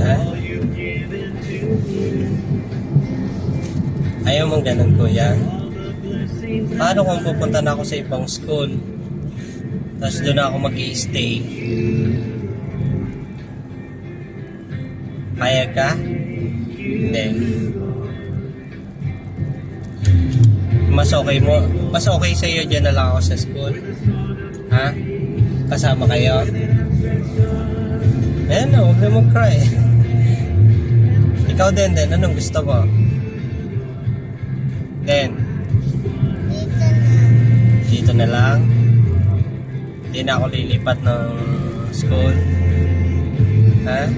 Ha? Ayaw mong ganun, kuya? Paano kung pupunta na ako sa ibang school? Tapos doon ako mag-i-stay? Kaya ka? Hindi. Mas okay sa iyo dyan na lang ako sa school? Ha? Kasama kayo? Ayan o, huwag na mag-cry. Ikaw din, anong gusto mo? Dito na lang. Hindi na ako lilipat ng school. Ha?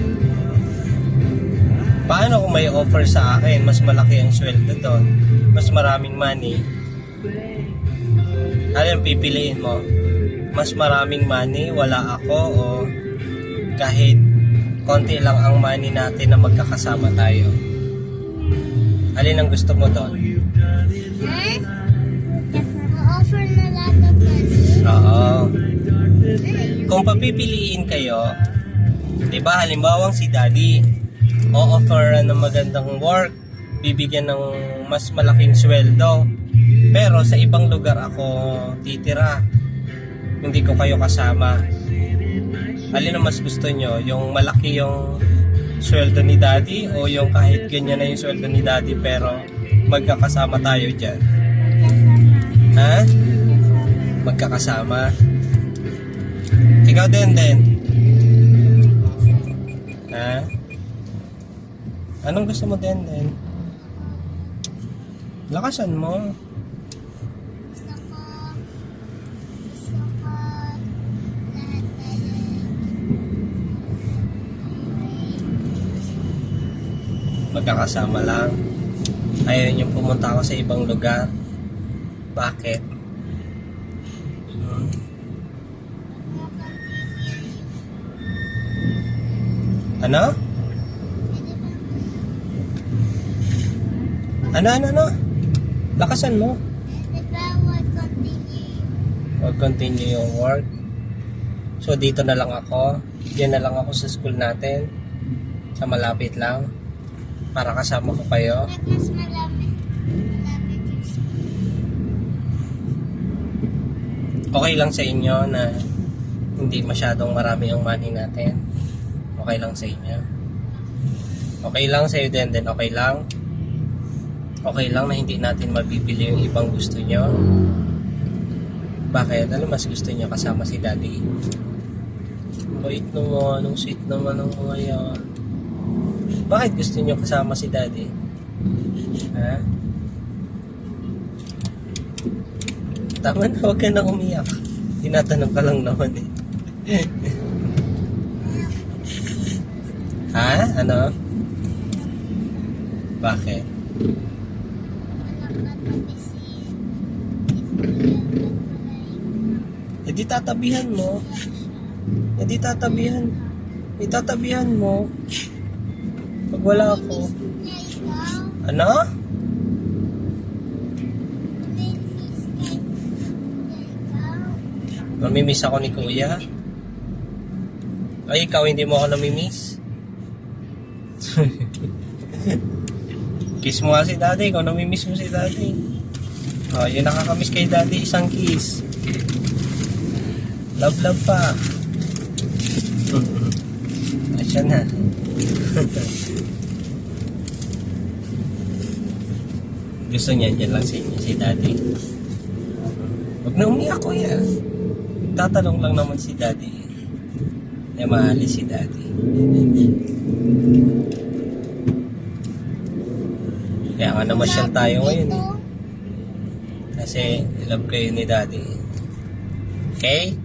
Paano kung may offer sa akin? Mas malaki ang sweldo doon. Mas maraming money. Ano yung pipiliin mo? Mas maraming money, wala ako, o kahit konti lang ang money natin na magkakasama tayo? Alin ang gusto mo doon? Offer na lahat ng money. Oo. Kung papipiliin kayo, diba, halimbawang si daddy o-offer ng magandang work, bibigyan ng mas malaking sweldo, pero sa ibang lugar ako titira, hindi ko kayo kasama. Alin ang mas gusto nyo? Yung malaki yung sweldo ni daddy, o yung kahit ganyan na yung sweldo ni daddy pero magkakasama tayo dyan? Ha? Magkakasama? Ikaw din. Ha? Anong gusto mo din? Lakasan mo. Gusto ko lahat tayo. Magkakasama lang. Ayaw niyo pumunta ako sa ibang lugar. Bakit? Ano? Ano? Lakasan mo. Would continue. Huwag continue yung work. So dito na lang ako. Diyan na lang ako sa school natin. Sa malapit lang. Para kasama ko kayo. At mas malapit yung school. Okay lang sa inyo na hindi masyadong marami ang money natin? Okay lang sa inyo? Okay lang sa'yo din, okay lang? Okay lang na hindi natin mabibili yung ibang gusto nyo? Bakit? Ano mas gusto nyo kasama si daddy? Bait naman, anong sweet naman ng mga yan. Bakit gusto nyo kasama si daddy? Ha? Tama na, huwag ka na umiyak. Tinatanong ka lang naman eh. Ha? Ano? Bakit? Eh di tatabihan mo. Itatabihan mo. Pag wala ako. Ano? Mamimiss ako ni kuya. Ay, ikaw hindi mo ako namimiss? Kiss mo nga si daddy. Ikaw namimiss mo si daddy. Oh, yung nakakamiss kay daddy, isang kiss. Love pa. Asya na. Gusto niya dyan lang sa inyo, si daddy. Huwag na umiyak, kuya. Tatanong lang naman si daddy. Eh, maalis si daddy. Kaya nga namasyal tayo ngayon eh. Kasi love kayo ni daddy. Okay?